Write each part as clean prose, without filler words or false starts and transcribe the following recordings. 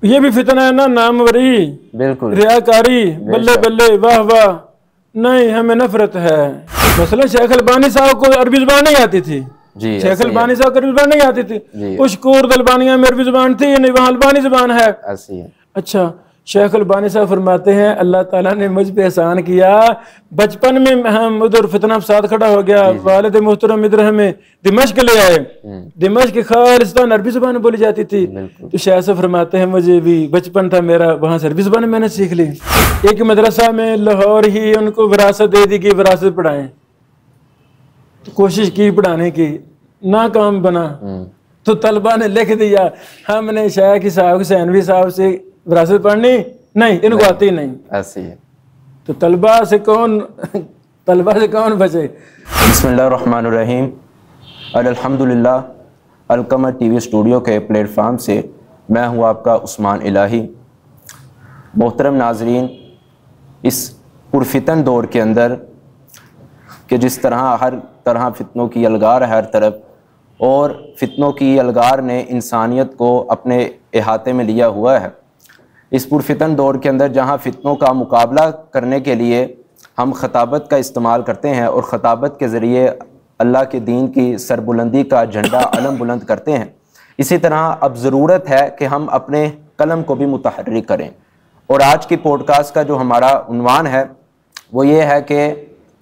یہ بھی فتنہ ہے نا، ناموری، بالکل، ریاکاری، بلے بلے، واہ واہ، نہیں ہمیں نفرت ہے۔ مثلا شیخ البانی صاحب کو عربی زبان نہیں آتی تھی، جی شیخ البانی صاحب کو عربی زبان نہیں آتی تھی، جی اشکور البانیہ میں عربی زبان تھی یا نہیں، وہاں البانی زبان ہے۔ ایسی ہے۔ اچھا، شیخ البانی صاحب فرماتے ہیں اللہ تعالیٰ نے مجھ پہ احسان کیا، بچپن میں ہم ادھر فتنہ فساد کھڑا ہو گیا، والد محترم ادھر ہمیں دمشق لے آئے، دمشق خالصتاً عربی زبان بولی جاتی تھی، تو شیخ صاحب فرماتے ہیں مجھے بھی بچپن تھا میرا، وہاں سے عربی زبان میں نے سیکھ لی۔ ایک مدرسہ میں لاہور ہی ان کو وراثت دے دی کہ وراثت پڑھائیں، تو کوشش کی پڑھانے کی، ناکام بنا، تو طلبہ نے لکھ دیا ہم نے شیخ صاحب حسینوی صاحب سے وراثت پڑھنی نہیں، ان کو آتی نہیں۔ ایسی ہے۔ تو طلبہ سے کون بچے؟ بسم اللہ الرحمن الرحیم۔ الحمدللہ القمر ٹی وی اسٹوڈیو کے پلیٹ فارم سے میں ہوں آپ کا عثمان الہی۔ محترم ناظرین، اس پرفتن دور کے اندر کہ جس طرح ہر طرح فتنوں کی الگار ہے ہر طرف، اور فتنوں کی الگار نے انسانیت کو اپنے احاطے میں لیا ہوا ہے، اس پرفتن دور کے اندر جہاں فتنوں کا مقابلہ کرنے کے لیے ہم خطابت کا استعمال کرتے ہیں اور خطابت کے ذریعے اللہ کے دین کی سربلندی کا جھنڈا علم بلند کرتے ہیں، اسی طرح اب ضرورت ہے کہ ہم اپنے قلم کو بھی متحرک کریں۔ اور آج کی پوڈ کاسٹ کا جو ہمارا عنوان ہے وہ یہ ہے کہ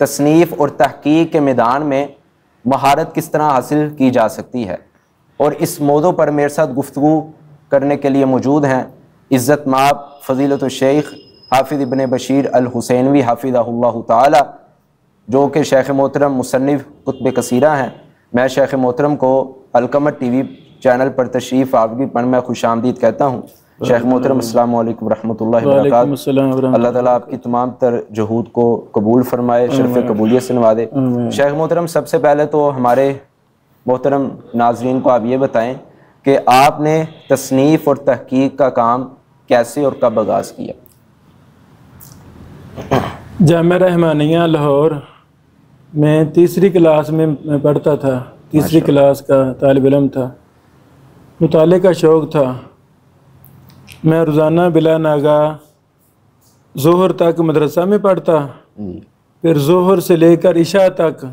تصنیف اور تحقیق کے میدان میں مہارت کس طرح حاصل کی جا سکتی ہے، اور اس موضوع پر میرے ساتھ گفتگو کرنے کے لیے موجود ہیں عزت مآب فضیلت الشیخ حافظ ابن بشیر الحسینوی حافظہ اللہ تعالی، جو کہ شیخ محترم مصنف کتب کثیرہ ہیں۔ میں شیخ محترم کو القمر ٹی وی چینل پر تشریف آوری پر میں خوش آمدید کہتا ہوں۔ شیخ محترم السلام علیکم ورحمۃ اللہ وبرکاتہ۔ اللہ تعالیٰ آپ کی تمام تر جہود کو قبول فرمائے، شرف قبولیت سے نوازے۔ شیخ محترم، سب سے پہلے تو ہمارے محترم ناظرین کو آپ یہ بتائیں کہ آپ نے تصنیف اور تحقیق کا کام کیسے اور کب آغاز کیا؟ جامعہ رحمانیہ لاہور میں تیسری کلاس میں پڑھتا تھا، تیسری کلاس کا طالب علم تھا، مطالعے کا شوق تھا۔ میں روزانہ بلا ناگاہ ظہر تک مدرسہ میں پڑھتا، پھر ظہر سے لے کر عشاء تک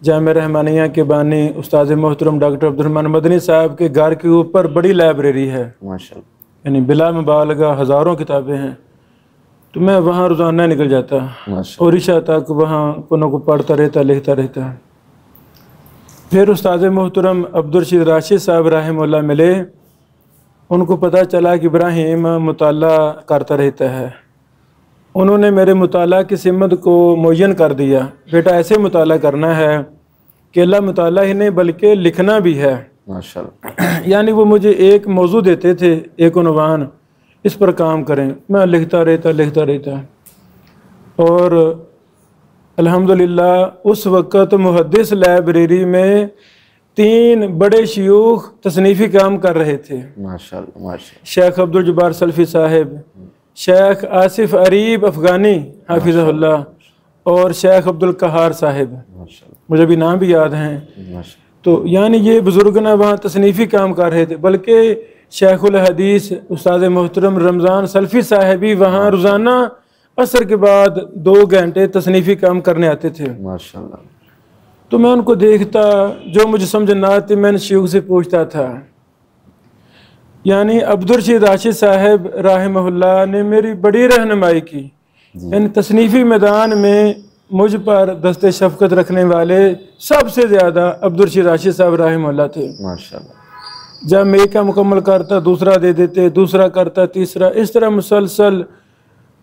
جامعہ رحمانیہ کے بانی استاد محترم ڈاکٹر عبدالرحمن مدنی صاحب کے گھر کے اوپر بڑی لائبریری ہے، یعنی بلا مبالغہ ہزاروں کتابیں ہیں، تو میں وہاں روزانہ نکل جاتا اور عشاء تک وہاں انہوں کو پڑھتا رہتا، لکھتا رہتا۔ پھر استاد محترم عبدالرشید راشد صاحب رحمہ اللہ ملے، ان کو پتہ چلا کہ ابراہیم مطالعہ کرتا رہتا ہے، انہوں نے میرے مطالعہ کی سمت کو معین کر دیا، بیٹا ایسے مطالعہ کرنا ہے کہ اللہ مطالعہ ہی نہیں بلکہ لکھنا بھی ہے۔ ماشاءاللہ۔ یعنی وہ مجھے ایک موضوع دیتے تھے، ایک عنوان، اس پر کام کریں، میں لکھتا رہتا۔ اور الحمدللہ اس وقت محدث لائبریری میں 3 بڑے شیوخ تصنیفی کام کر رہے تھے، ماشاءاللہ، شیخ عبدالجبار سلفی صاحب، شیخ آصف عریب افغانی حافظہ اللہ، اور شیخ عبدالقہار صاحب، مجھے بھی نام بھی یاد ہیں۔ تو یعنی یہ بزرگ نہ وہاں تصنیفی کام کر رہے تھے، بلکہ شیخ الحدیث استاد محترم رمضان سلفی صاحب بھی وہاں روزانہ عصر کے بعد 2 گھنٹے تصنیفی کام کرنے آتے تھے، ماشاءاللہ۔ تو میں ان کو دیکھتا، جو مجھے سمجھ نہ آتی میں ان شیوخ سے پوچھتا تھا۔ یعنی عبدالرشید راشد صاحب رحمہ اللہ نے میری بڑی رہنمائی کی، یعنی تصنیفی میدان میں مجھ پر دست شفقت رکھنے والے سب سے زیادہ عبدالرشید راشد صاحب رحمہ اللہ تھے، ماشاءاللہ۔ جب میں ایک مکمل کرتا دوسرا دے دیتے، دوسرا کرتا تیسرا، اس طرح مسلسل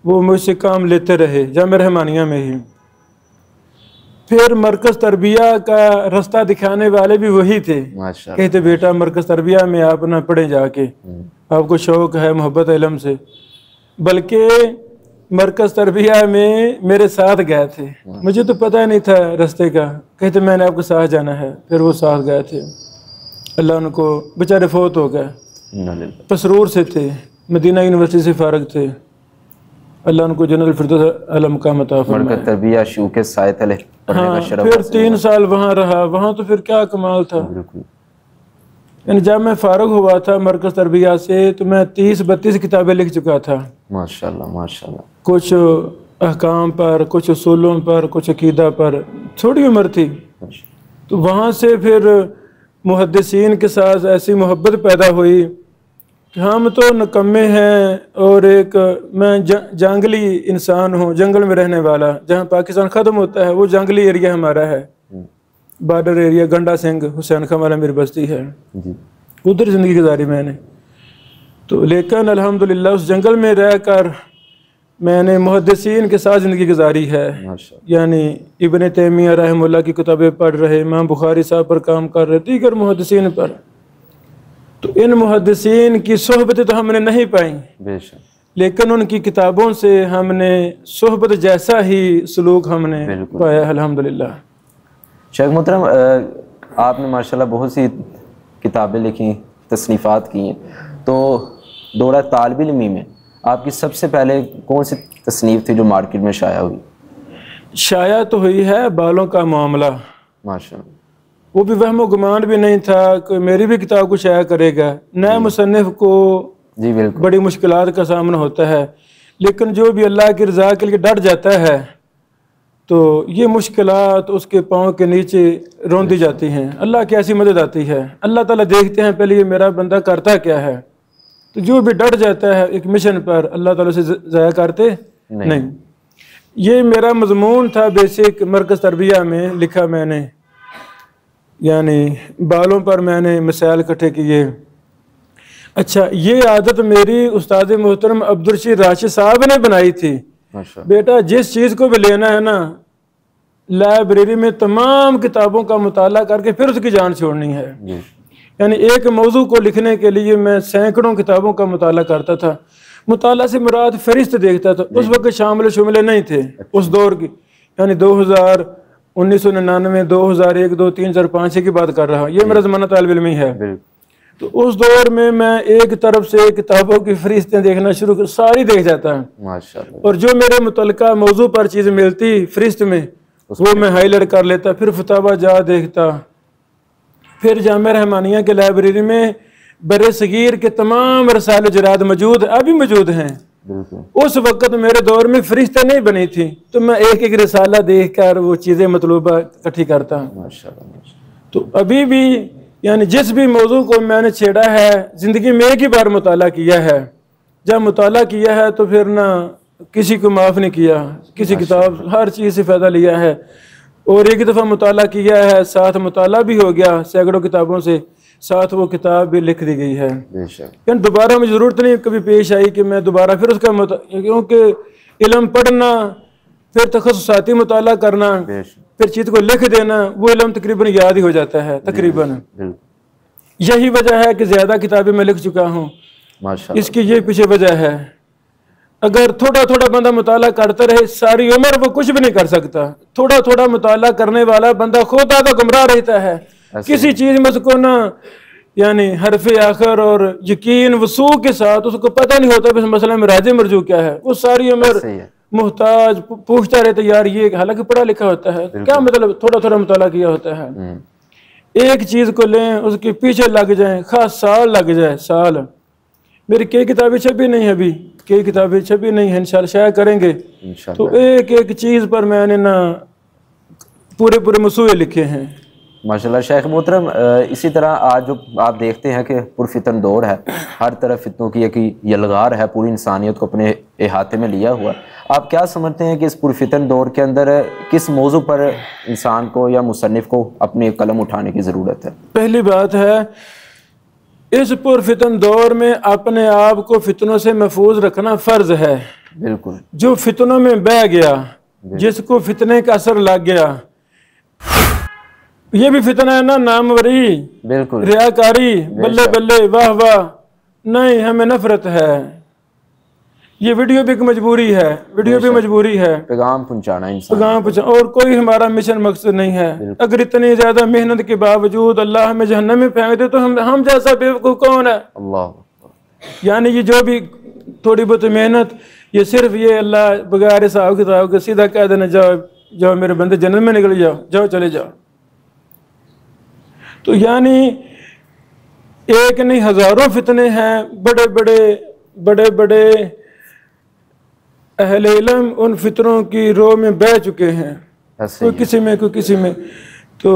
وہ مجھ سے کام لیتے رہے جامعہ رحمانیہ میں ہی۔ پھر مرکز تربیہ کا رستہ دکھانے والے بھی وہی تھے، کہتے بیٹا مرکز تربیہ میں آپ نہ پڑھیں جا کے، آپ کو شوق ہے محبت علم سے، بلکہ مرکز تربیہ میں میرے ساتھ گئے تھے، مجھے تو پتہ نہیں تھا رستے کا، کہتے میں نے آپ کے ساتھ جانا ہے، پھر وہ ساتھ گئے تھے۔ اللہ ان کو بیچارے فوت ہو گئے، پسرور سے تھے، مدینہ یونیورسٹی سے فارغ تھے، اللہ ان کو جنت الفردوس اعلی مقام عطا فرمائے۔ مرکز تربیہ شیوخ کے سائے تلے پڑھنے کا شرف۔ پھر 3 سال وہاں رہا، وہاں تو پھر کیا کمال تھا، یعنی جب میں فارغ ہوا تھا مرکز تربیہ سے تو میں 30-32 کتابیں لکھ چکا تھا، ماشاءاللہ ماشاءاللہ. کچھ احکام پر، کچھ اصولوں پر، کچھ عقیدہ پر. چھوٹی عمر تھی. تو وہاں سے پھر محدثین کے ساتھ ایسی محبت پیدا ہوئی کہ ہم تو نکمے ہیں، اور ایک میں جنگلی انسان ہوں، جنگل میں رہنے والا. جہاں پاکستان ختم ہوتا ہے وہ جنگلی ایریا ہمارا ہے، بارڈر ایریا. گنڈا سنگھ حسین خان والا میری بستی ہے، ادھر زندگی گزاری میں نے. تو لیکن الحمدللہ اس جنگل میں رہ کر میں نے محدثین کے ساتھ زندگی گزاری ہے. یعنی ابن تیمیہ رحمہ اللہ کی کتابیں پڑھ رہے، امام بخاری صاحب پر کام کر رہے، دیگر محدثین پر. تو ان محدثین کی صحبت تو ہم نے نہیں پائی، بے شک، لیکن ان کی کتابوں سے ہم نے صحبت جیسا ہی سلوک ہم نے پایا الحمدللہ. شیخ محترم، آپ نے ماشاءاللہ بہت سی کتابیں لکھی، تصنیفات کی ہیں. تو دورہ طالب علمی میں آپ کی سب سے پہلے کون سی تصنیف تھی جو مارکیٹ میں شائع ہوئی؟ شائع تو ہوئی ہے بالوں کا معاملہ. ماشاءاللہ. وہ بھی وہم و گمان بھی نہیں تھا کہ میری بھی کتاب کو شائع کرے گا. نئے مصنف کو جی بالکل بڑی مشکلات کا سامنا ہوتا ہے، لیکن جو بھی اللہ کی رضا کے لیے ڈٹ جاتا ہے تو یہ مشکلات اس کے پاؤں کے نیچے روندی جاتی ہیں. اللہ کی ایسی مدد آتی ہے. اللہ تعالیٰ دیکھتے ہیں پہلے یہ میرا بندہ کرتا کیا ہے. تو جو بھی ڈٹ جاتا ہے ایک مشن پر، اللہ تعالیٰ سے ضائع کرتے نہیں. یہ میرا مضمون تھا بیسک مرکز تربیہ میں لکھا میں نے. یعنی بالوں پر میں نے مسائل اکٹھے کیے. اچھا، یہ عادت میری استاد محترم عبدالرشید راشد صاحب نے بنائی تھی. بیٹا جس چیز کو بھی لینا ہے نا، لائبریری میں تمام کتابوں کا مطالعہ کر کے پھر اس کی جان چھوڑنی ہے. یعنی ایک موضوع کو لکھنے کے لیے میں سینکڑوں کتابوں کا مطالعہ کرتا تھا. مطالعہ سے مراد فہرست دیکھتا تھا. اس وقت شامل شملے نہیں تھے اس دور کی. یعنی 2000 1999 2001 2 3 4 5 کی بات کر رہا ہوں. یہ میرا زمانہ طالب علمی ہے. تو اس دور میں ایک طرف سے کتابوں کی فہرستیں دیکھنا شروع کر، ساری دیکھ جاتا ہے. اور جو میرے متعلقہ موضوع پر چیز ملتی فہرست میں وہ میں ہائی لائٹ کر لیتا. پھر فتاوی جا دیکھتا. پھر جامعہ رحمانیہ کے لائبریری میں بر صغیر کے تمام رسائل و جرائد موجود، ابھی موجود ہیں. اس وقت میرے دور میں فہرستیں نہیں بنی تھی، تو میں ایک ایک رسالہ دیکھ کر وہ چیزیں مطلوبہ اکٹھی کرتا. تو ابھی بھی یعنی جس بھی موضوع کو میں نے چھیڑا ہے زندگی میں ایک ہی بار مطالعہ کیا ہے. جب مطالعہ کیا ہے تو پھر نہ کسی کو معاف نہیں کیا، کسی کتاب ہر چیز سے فائدہ لیا ہے. اور ایک دفعہ مطالعہ کیا ہے، ساتھ مطالعہ بھی ہو گیا سینکڑوں کتابوں سے، ساتھ وہ کتاب بھی لکھ دی گئی ہے. یعنی دوبارہ مجھے ضرورت نہیں کبھی پیش آئی کہ میں دوبارہ پھر اس کا کیونکہ علم پڑھنا، پھر تخصصاتی مطالعہ کرنا، پھر چیز کو لکھ دینا، وہ علم تقریباً یاد ہی ہو جاتا ہے تقریباً. یہی وجہ ہے کہ زیادہ کتابیں میں لکھ چکا ہوں. اس کی یہ پیچھے وجہ ہے. اگر تھوڑا تھوڑا بندہ مطالعہ کرتا رہے ساری عمر وہ کچھ بھی نہیں کر سکتا. تھوڑا تھوڑا مطالعہ کرنے والا بندہ خود آدھا گمراہ رہتا ہے. کسی چیز میں اس کو نہ یعنی حرف آخر اور یقین وثوق کے ساتھ اس کو پتہ نہیں ہوتا اس مسئلہ میں راج مرجو کیا ہے. وہ ساری عمر محتاج پوچھتا رہتا یار یہ، حالانکہ پڑھا لکھا ہوتا ہے. کیا مطلب تھوڑا تھوڑا مطالعہ کیا ہوتا ہے. ایک چیز کو لیں اس کے پیچھے لگ جائیں، خاص سال لگ جائے. سال میری کئی کتابیں چھپی نہیں ہیں، ابھی کئی کتابیں چھپی نہیں ہیں، انشاءاللہ شائع کریں گے. تو ایک ایک چیز پر میں نے نا پورے مسوعے لکھے ہیں. ماشاءاللہ. شیخ محترم، اسی طرح آج جو آپ دیکھتے ہیں کہ پرفتن دور ہے، ہر طرف فتنوں کی ایک یلغار ہے، پوری انسانیت کو اپنے احاطے میں لیا ہوا. آپ کیا سمجھتے ہیں کہ اس پرفتن دور کے اندر کس موضوع پر انسان کو یا مصنف کو اپنے قلم اٹھانے کی ضرورت ہے؟ پہلی بات ہے اس پرفتن دور میں اپنے آپ کو فتنوں سے محفوظ رکھنا فرض ہے. بالکل. جو فتنوں میں بہ گیا، جس کو فتنے کا اثر لگ گیا، یہ بھی فتنہ ہے نا، ناموری، بالکل، ریاکاری، بلے بلے، واہ واہ، نہیں ہمیں نفرت ہے. یہ ویڈیو بھی ایک مجبوری ہے، ویڈیو بھی مجبوری ہے، پیغام پہنچانا انسان، پیغام پہنچانا، اور کوئی ہمارا مشن مقصد نہیں ہے. اگر اتنی زیادہ محنت کے باوجود اللہ ہمیں جہنم میں پھینک دے تو ہم جیسا بیوقوف کون ہے؟ اللہ. یعنی یہ جو بھی تھوڑی بہت محنت، یہ صرف یہ اللہ بغیر حساب کتاب کے سیدھا کہہ دینا جاؤ میرے بندے جنت میں نکل جاؤ چلے جاؤ. تو یعنی ایک نہیں ہزاروں فتنے ہیں، بڑے بڑے اہل علم ان فتنوں کی رو میں بہ چکے ہیں، کوئی کسی میں کوئی کسی میں۔ تو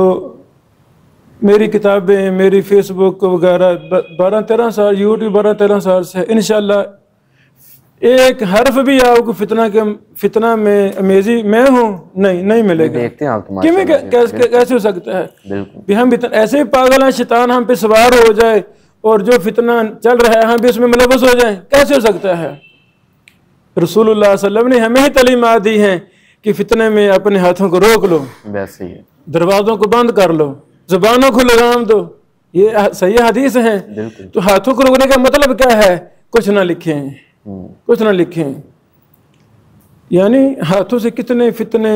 میری کتابیں، میری فیس بک وغیرہ 12-13 سال، یوٹیوب 12-13 سال سے انشاءاللہ ایک حرف بھی آپ کو فتنہ میں امیزی میں ہوں نہیں ملے گا۔ دیکھتے ہیں آپ کیسے ہو سکتا ہے؟ بالکل ہم ایسے ہی پاگل ہیں، شیطان ہم پہ سوار ہو جائے اور جو فتنہ چل رہا ہے ہم بھی اس میں ملوث ہو جائیں، کیسے ہو سکتا ہے؟ رسول اللہ صلی اللہ علیہ وسلم نے ہمیں ہی تعلیمات دی ہیں کہ فتنے میں اپنے ہاتھوں کو روک لو، ویسے ہی دروازوں کو بند کر لو، زبانوں کو لگام دو، یہ صحیح حدیث ہیں۔ تو ہاتھوں کو روکنے کا مطلب کیا ہے؟ کچھ نہ لکھیں، یعنی ہاتھوں سے کتنے فتنے،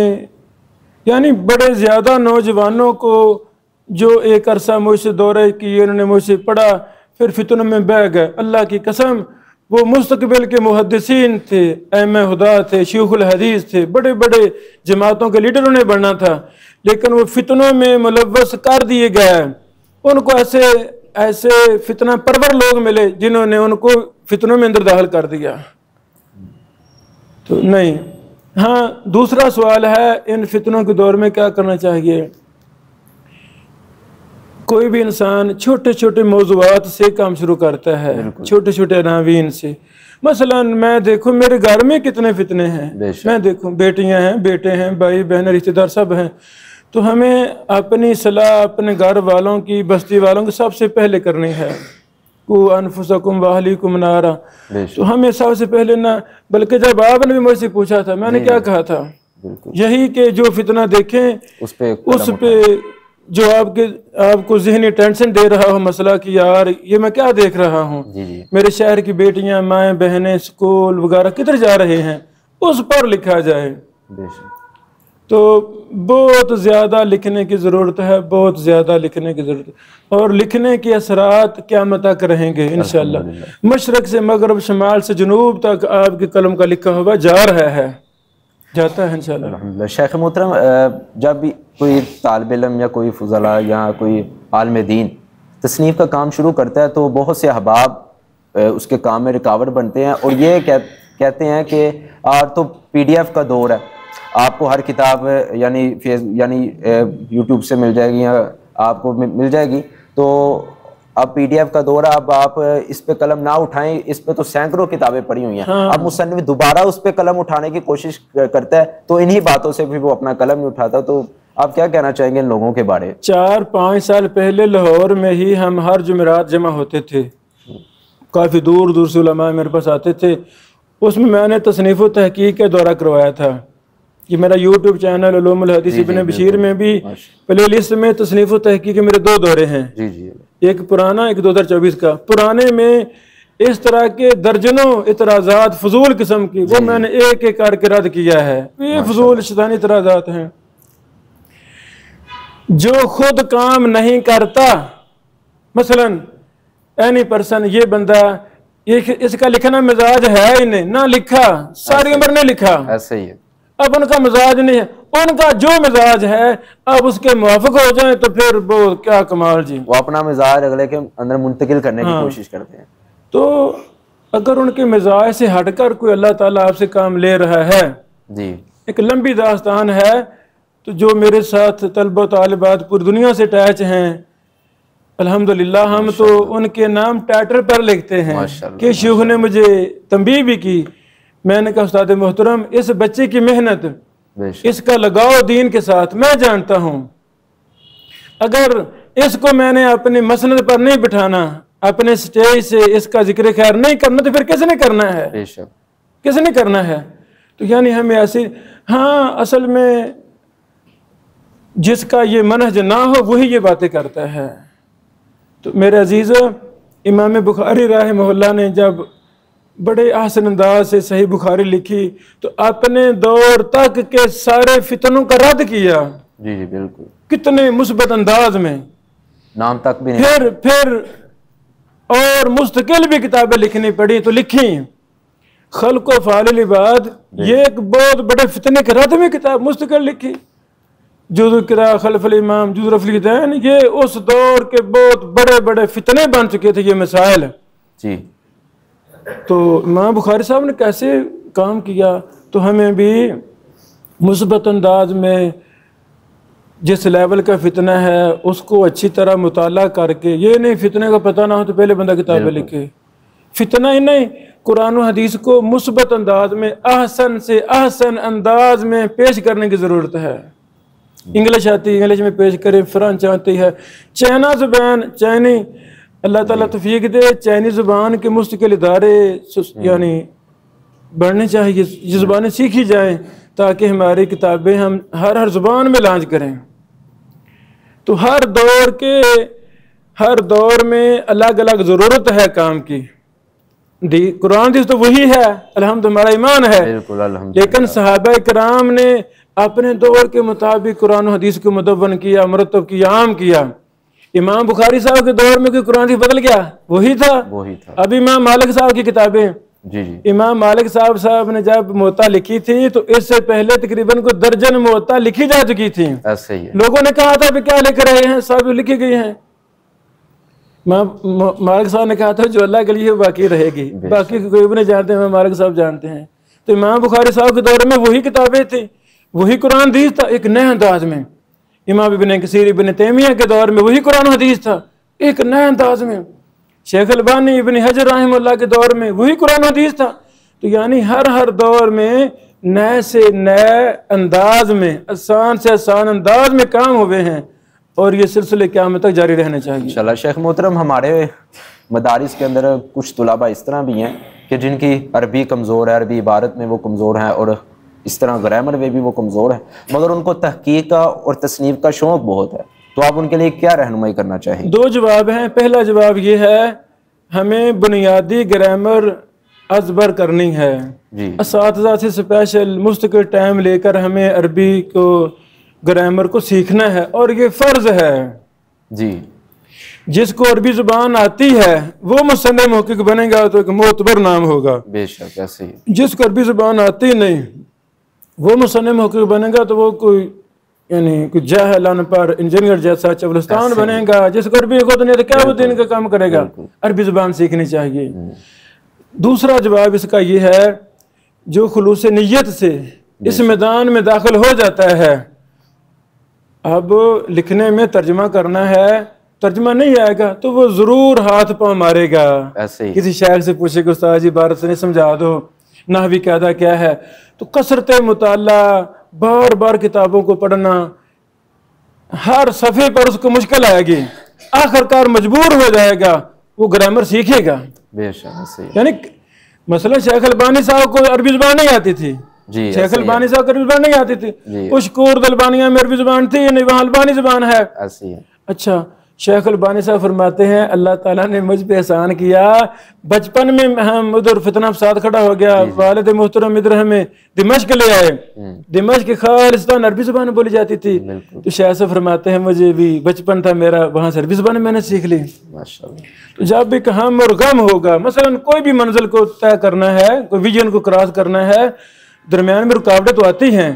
یعنی بڑے زیادہ نوجوانوں کو جو ایک عرصہ مجھ سے دورے کیے، انہوں نے مجھ سے پڑھا، پھر فتنوں میں بہ گئے۔ اللہ کی قسم وہ مستقبل کے محدثین تھے، ائمہ ہدیٰ تھے، شیوخ الحدیث تھے، بڑے جماعتوں کے لیڈر انہیں بننا تھا، لیکن وہ فتنوں میں ملوث کر دیے گئے۔ ان کو ایسے فتنہ پرور لوگ ملے جنہوں نے ان کو فتنوں میں اندر داخل کر دیا۔ تو نہیں، ہاں دوسرا سوال ہے ان فتنوں کے دور میں کیا کرنا چاہیے؟ کوئی بھی انسان چھوٹے موضوعات سے کام شروع کرتا ہے، چھوٹے عناوین سے۔ مثلا میں دیکھوں میرے گھر میں کتنے فتنے ہیں، میں دیکھوں بیٹیاں ہیں، بیٹے ہیں، بھائی بہن، رشتہ دار سب ہیں۔ تو ہمیں اپنی صلاح اپنے گھر والوں کی، بستی والوں کی سب سے پہلے کرنی ہے۔ قُوْ أَنفُسَكُمْ وَأَهْلِيكُمْ نَارًا، تو ہمیں سب سے پہلے نہ، بلکہ جب آپ نے بھی مجھ سے پوچھا تھا میں نے کیا کہا تھا؟ یہی کہ جو فتنہ دیکھیں اس پہ جو آپ کو ذہنی ٹینشن دے رہا ہو مسئلہ کہ یار یہ میں کیا دیکھ رہا ہوں، میرے شہر کی بیٹیاں، مائیں، بہنیں، سکول وغیرہ کدھر جا رہے ہیں، اس پر لکھا جائے۔ تو بہت زیادہ لکھنے کی ضرورت ہے، بہت زیادہ لکھنے کی ضرورت ہے، اور لکھنے کے اثرات قیامت تک رہیں گے انشاءاللہ۔ مشرق سے مغرب، شمال سے جنوب تک آپ کے قلم کا لکھا ہوا جا رہا ہے، جاتا ہے انشاءاللہ۔ الحمدللہ۔ شیخ محترم، جب بھی کوئی طالب علم یا کوئی فضلا یا کوئی عالم دین تصنیف کا کام شروع کرتا ہے تو بہت سے احباب اس کے کام میں رکاوٹ بنتے ہیں اور یہ کہتے ہیں کہ آج تو PDF کا دور ہے، آپ کو ہر کتاب یعنی یوٹیوب سے مل جائے گی یا آپ کو مل جائے گی، تو اب PDF کا دور ہے، اب آپ اس پہ قلم نہ اٹھائیں، اس پہ تو سینکڑوں کتابیں پڑھی ہوئی ہیں۔ اب مصنف دوبارہ اس پہ قلم اٹھانے کی کوشش کرتا ہے تو انہی باتوں سے بھی وہ اپنا قلم نہیں اٹھاتا۔ تو آپ کیا کہنا چاہیں گے ان لوگوں کے بارے؟ 4-5 سال پہلے لاہور میں ہی ہم ہر جمعرات جمع ہوتے تھے، کافی دور سے علماء میرے پاس آتے تھے، اس میں نے تصنیف و تحقیق کا دورہ کروایا تھا۔ یہ میرا یوٹیوب چینل علوم الحدیث ابن بشیر میں بھی پلے لسٹ میں تصنیف و تحقیق کے میرے 2 دورے ہیں، ایک پرانا، ایک 2024 کا۔ پرانے میں اس طرح کے درجنوں اعتراضات فضول قسم کی، وہ میں نے ایک کر کے رد کیا ہے۔ یہ فضول شیطانی اعتراضات ہیں۔ جو خود کام نہیں کرتا، مثلا اینی پرسن، یہ بندہ اس کا لکھنا مزاج ہے ہی نہیں، نہ لکھا، ساری عمر نہیں لکھا، ایسے ہی ہے، اب ان کا مزاج نہیں ہے، ان کا جو مزاج ہے اب اس کے موافق ہو جائیں تو پھر وہ کیا کمال جی، وہ اپنا مزاج اگلے کے اندر منتقل کرنے کی کوشش کرتے ہیں۔ تو اگر ان کے مزاج سے ہٹ کر کوئی اللہ تعالیٰ آپ سے کام لے رہا ہے، ایک لمبی داستان ہے، تو جو میرے ساتھ طلبہ و طالبات پوری دنیا سے اٹیچ ہیں، الحمدللہ ہم تو ان کے نام ٹائٹل پر لکھتے ہیں کہ شیخ نے مجھے تنبیہ بھی کی، میں نے کہا استاد محترم اس بچے کی محنت، اس کا لگاؤ دین کے ساتھ میں جانتا ہوں، اگر اس کو میں نے اپنی مسند پر نہیں بٹھانا، اپنے سٹیج سے اس کا ذکر خیر نہیں کرنا تو پھر کس نے کرنا ہے، کس نے کرنا ہے؟ تو یعنی ہمیں ایسی، ہاں اصل میں جس کا یہ منہج نہ ہو وہی یہ باتیں کرتا ہے۔ تو میرے عزیز، امام بخاری رحمہ اللہ نے جب بڑے احسن انداز سے صحیح بخاری لکھی تو اپنے دور تک کے سارے فتنوں کا رد کیا، بالکل، کتنے مثبت انداز میں، نام تک بھی نہیں، پھر اور مستقل بھی کتابیں لکھنی پڑی تو لکھی، خلق و افعال العباد، یہ ایک بہت بڑے فتنے کے رد میں کتاب مستقل لکھی۔ جزو قراء خلف الامام جزو رفع الیدین، یہ اس دور کے بہت بڑے بڑے فتنے بن چکے تھے یہ مسائل. جی. تو امام بخاری صاحب نے کیسے کام کیا؟ تو ہمیں بھی مثبت انداز میں جس لیول کا فتنہ ہے اس کو اچھی طرح مطالعہ کر کے، یہ نہیں فتنے کا پتہ نہ ہو تو پہلے بندہ کتابیں لکھے. فتنہ ہی نہیں، قرآن و حدیث کو مثبت انداز میں احسن سے احسن انداز میں پیش کرنے کی ضرورت ہے. انگلش آتی انگلش میں پیش کرے، فرانچ آتی ہے، چائنا زبان چائنی، اللہ تعالیٰ توفیق دے چائنی زبان کے مستقل ادارے یعنی بڑھنے چاہیے، یہ زبانیں سیکھی جائیں تاکہ ہماری کتابیں ہم ہر زبان میں لانچ کریں. تو ہر دور میں الگ الگ ضرورت ہے کام کی. قرآن حدیث تو وہی ہے، الحمد ہمارا ایمان ہے، لیکن صحابہ کرام نے اپنے دور کے مطابق قرآن و حدیث کو مدون کیا، مرتب کیا، عام کیا. امام بخاری صاحب کے دور میں کوئی قرآن حدیث بدل گیا؟ وہی تھا. اب امام مالک صاحب کی کتابیں، امام مالک صاحب نے جب موطا لکھی تھی تو اس سے پہلے تقریباً کوئی درجن موطا لکھی جا چکی تھی. لوگوں نے کہا تھا کہ کیا لکھ رہے ہیں، سب لکھی گئی ہیں. مالک صاحب نے کہا تھا جو اللہ کے لیے باقی رہے گی، باقی کوئی بھی نہیں جانتے ہیں، مالک صاحب جانتے ہیں. تو امام بخاری صاحب کے دور میں وہی کتابیں تھیں، وہی قرآن حدیث تھا ایک نئے انداز میں. امام ابن کثیر ابن تیمیہ کے دور میں وہی قرآن حدیث تھا ایک نئے انداز میں. شیخ البانی ابن حجر رحمہ اللہ کے دور میں وہی قرآن حدیث تھا. تو یعنی ہر دور میں نئے سے نئے انداز میں، آسان سے آسان انداز میں کام ہوئے ہیں، اور یہ سلسلے قیامت تک جاری رہنے چاہیے انشاءاللہ. شیخ محترم، ہمارے مدارس کے اندر کچھ طلباء اس طرح بھی ہیں کہ جن کی عربی کمزور ہے، عربی عبارت میں وہ کمزور ہیں، اور اس طرح گرامر میں بھی وہ کمزور ہیں، مگر ان کو تحقیق کا اور تصنیف کا شوق بہت ہے. تو آپ ان کے لیے کیا رہنمائی کرنا چاہیں؟ دو جواب ہیں. پہلا جواب یہ ہے ہمیں بنیادی گرامر ازبر کرنی ہے. اساتذہ سے اسپیشل مستقل ٹائم لے کر ہمیں عربی کو گرامر کو سیکھنا ہے، اور یہ فرض ہے. جی. جس کو عربی زبان آتی ہے وہ مصنف محقق بنے گا تو ایک معتبر نام ہوگا. بے شک ایسے ہی. جس کو عربی زبان آتی نہیں وہ مصنف محقق بنے گا تو وہ کوئی جاہل ان پڑھ انجینئر جیسا چولستان بنے گا. جس کو عربی خود نہیں تو کیا وہ دین کا کام کرے گا؟ عربی زبان سیکھنی چاہیے. دوسرا جواب اس کا یہ ہے جو خلوص نیت سے اس میدان میں داخل ہو جاتا ہے، اب لکھنے میں ترجمہ کرنا ہے، ترجمہ نہیں آئے گا تو وہ ضرور ہاتھ پاؤں مارے گا. کسی شاعر سے پوچھے کہ استاد جی عبارت سے نہیں سمجھا دو، نحوی قاعدہ کیا ہے؟ تو کثرت مطالعہ، بار بار کتابوں کو پڑھنا، ہر صفحے پر اس کو مشکل آئے گی، آخر کار مجبور ہو جائے گا، وہ گرامر سیکھے گا. یعنی مثلا شیخ البانی صاحب کو عربی زبان نہیں آتی تھی، شیخ البانی صاحب کو عربی زبان نہیں آتی تھی، اشکور البانیہ میں عربی زبان تھی نہیں، وہاں البانی زبان ہے. اچھا شیخ البانی صاحب فرماتے ہیں اللہ تعالیٰ نے مجھ پہ احسان کیا، بچپن میں ہم ادھر فتنہ فساد کھڑا ہو گیا، والد محترم ادھر ہمیں دمشق لے آئے، دمشق خالصتاً عربی زبان بولی جاتی تھی. تو شیخ صاحب فرماتے ہیں مجھے بھی بچپن تھا میرا، وہاں سے عربی زبان میں نے سیکھ لی. تو جب ایک ہم اور غم ہوگا، مثلا کوئی بھی منزل کو طے کرنا ہے، کوئی ویژن کو کراس کرنا ہے، درمیان میں رکاوٹیں تو آتی ہیں.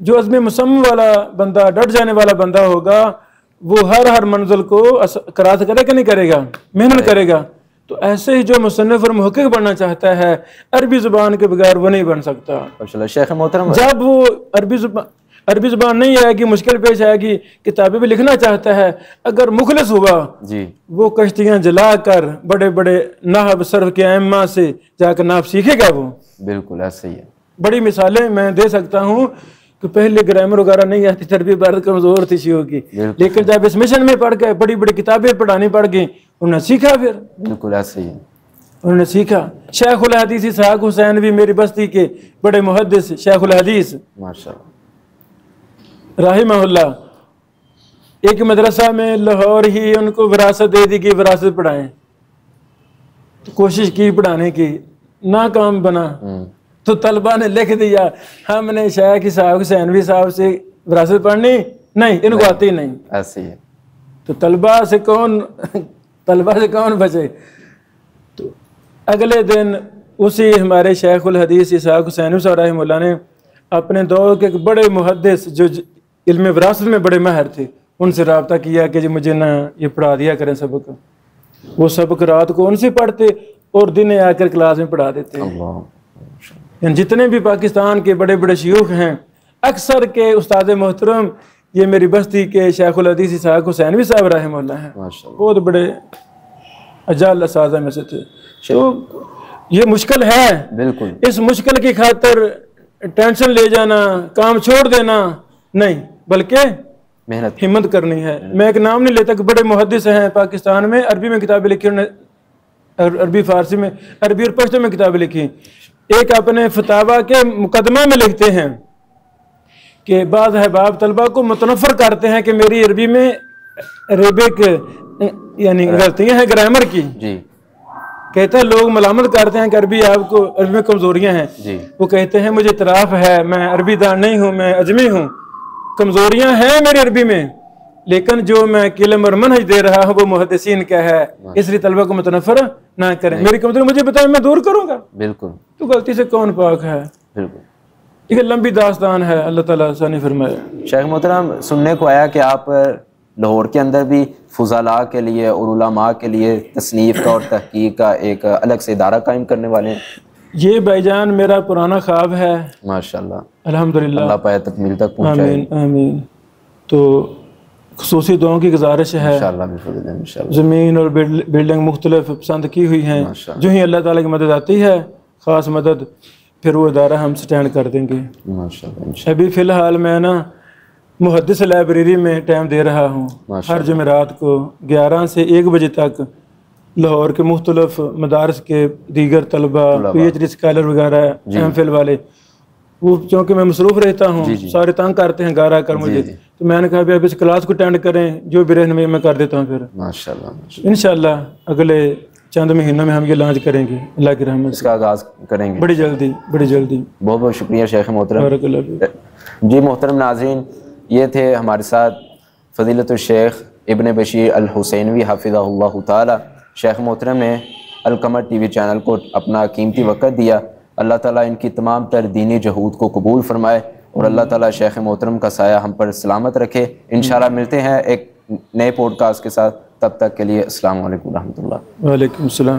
جو عزم مصمم والا بندہ، ڈٹ جانے والا بندہ ہوگا، وہ ہر منزل کو کراس کرے کہ نہیں کرے گا، محنت کرے گا. تو ایسے ہی جو مصنف اور محقق بننا چاہتا ہے عربی زبان کے بغیر وہ نہیں بن سکتا. شیخ محترم، جب وہ عربی زبان نہیں آئے گی، مشکل پیش آئے گی، کتابیں بھی لکھنا چاہتا ہے، اگر مخلص ہوا وہ کشتیاں جلا کر بڑے بڑے نحو صرف کے ائمہ سے جا کر نحو سیکھے گا. وہ بالکل ایسے ہی ہے. بڑی مثالیں میں دے سکتا ہوں کہ پہلے گرامر وغیرہ نہیں آتی، عربی عبارت کمزور تھی شیعوں کی، لیکن جب اس مشن میں پڑھ گئے، بڑی بڑی کتابیں پڑھانی پڑ گئیں، انہوں نے سیکھا. پھر بالکل ایسے ہی انہوں نے سیکھا. شیخ الحدیث اسحاق حسین بھی میری بستی کے بڑے محدث شیخ الحدیث رحمہ اللہ، ایک مدرسہ میں لاہور ہی ان کو وراثت دے دی کہ وراثت پڑھائیں. تو کوشش کی پڑھانے کی، ناکام بنا. تو طلبہ نے لکھ دیا ہم نے شیخ صاحب حسینوی صاحب سے وراثت پڑھنی نہیں، ان کو آتی نہیں. ایسے ہی ہے. تو طلبہ سے کون بچے؟ تو اگلے دن اسی ہمارے شیخ الحدیث اسحاق حسینوی صاحب رحمہ اللہ نے اپنے دور کے ایک بڑے محدث جو علم وراثت میں بڑے ماہر تھے، ان سے رابطہ کیا کہ جی مجھے نہ یہ پڑھا دیا کریں سبق. وہ سبق رات کو ان سے پڑھتے اور دن آ کر کلاس میں پڑھا دیتے. یعنی جتنے بھی پاکستان کے بڑے بڑے شیوخ ہیں اکثر کے استاد محترم یہ میری بستی کے شیخ الحدیث اسحاق حسینوی صاحب رحمہ اللہ ہیں، بہت بڑے اجال اساتذہ میں سے تھے. تو یہ مشکل ہے، بالکل اس مشکل کی خاطر ٹینشن لے جانا، کام چھوڑ دینا نہیں، بلکہ محنت ہمت کرنی ہے. میں ایک نام نہیں لیتا کہ بڑے محدث ہیں پاکستان میں، عربی میں کتابیں لکھی انہوں نے، عربی فارسی میں، عربی اور پشتو میں کتابیں لکھی. ایک اپنے فتاوی کے مقدمہ میں لکھتے ہیں کہ بعض احباب طلبہ کو متنفر کرتے ہیں کہ میری عربی میں ریبک یعنی غلطیاں ہیں گرامر کی. جی کہتے ہیں لوگ ملامت کرتے ہیں کہ عربی آپ کو عربی میں کمزوریاں ہیں. جی وہ کہتے ہیں مجھے اعتراف ہے میں عربی دان نہیں ہوں، میں اجمی ہوں، کمزوریاں ہیں میری عربی میں، لیکن جو میں علم اور منہج دے رہا ہوں وہ محدثین کا ہے، اس لیے طلبہ کو متنفر نہ کریں. میری کمزوری مجھے بتائیں، میں دور کروں گا. بالکل تو غلطی سے کون پاک ہے؟ بالکل. یہ لمبی داستان ہے، اللہ تعالیٰ آسانی فرمائے. شیخ محترم سننے کو آیا کہ آپ لاہور کے اندر بھی فضلاء کے لیے اور علماء کے لیے تصنیف کا اور تحقیق کا ایک الگ سے ادارہ قائم کرنے والے ہیں. یہ بھائی جان میرا پرانا خواب ہے، ماشاءاللہ، الحمدللہ، اللہ پائے تکمیل تک پہنچائے. آمین آمین. تو خصوصی دعاؤں کی گزارش ہے، انشاءاللہ بفضل انشاءاللہ. زمین اور بلڈنگ مختلف پسند کی ہوئی ہیں، ماشاءاللہ. جو ہی اللہ تعالیٰ کی مدد آتی ہے خاص مدد، پھر وہ ادارہ ہم سٹینڈ کر دیں گے. ماشاءاللہ انشاءاللہ. ابھی فی الحال میں نا محدث لائبریری میں ٹائم دے رہا ہوں، ہر جمعرات کو 11 سے 1 بجے تک. لاہور کے مختلف مدارس کے دیگر طلبہ، پی ایچ ڈی اسکالر وغیرہ، ایم فل والے، وہ چونکہ میں مصروف رہتا ہوں، سارے تنگ کرتے ہیں گھر آ کر مجھے، تو میں نے کہا اب اس کلاس کو اٹینڈ کریں، جو بھی رہنمائی میں کر دیتا ہوں. پھر ماشاءاللہ انشاءاللہ اگلے چند مہینوں میں ہم یہ لانچ کریں گے اللہ کی رحمت اس کا آغاز کریں گے بڑی جلدی بڑی جلدی. بہت بہت شکریہ شیخ محترم. بارک اللہ فیک. جی محترم ناظرین، یہ تھے ہمارے ساتھ فضیلت الشیخ ابن بشیر الحسینوی حفظہ اللہ تعالی. شیخ محترم نے القمر ٹی وی چینل کو اپنا قیمتی وقت دیا. اللہ تعالیٰ ان کی تمام تر دینی جہود کو قبول فرمائے اور اللہ تعالیٰ شیخ محترم کا سایہ ہم پر سلامت رکھے. انشاءاللہ ملتے ہیں ایک نئے پوڈ کاسٹ کے ساتھ، تب تک کے لیے السلام علیکم ورحمۃ اللہ. وعلیکم السلام.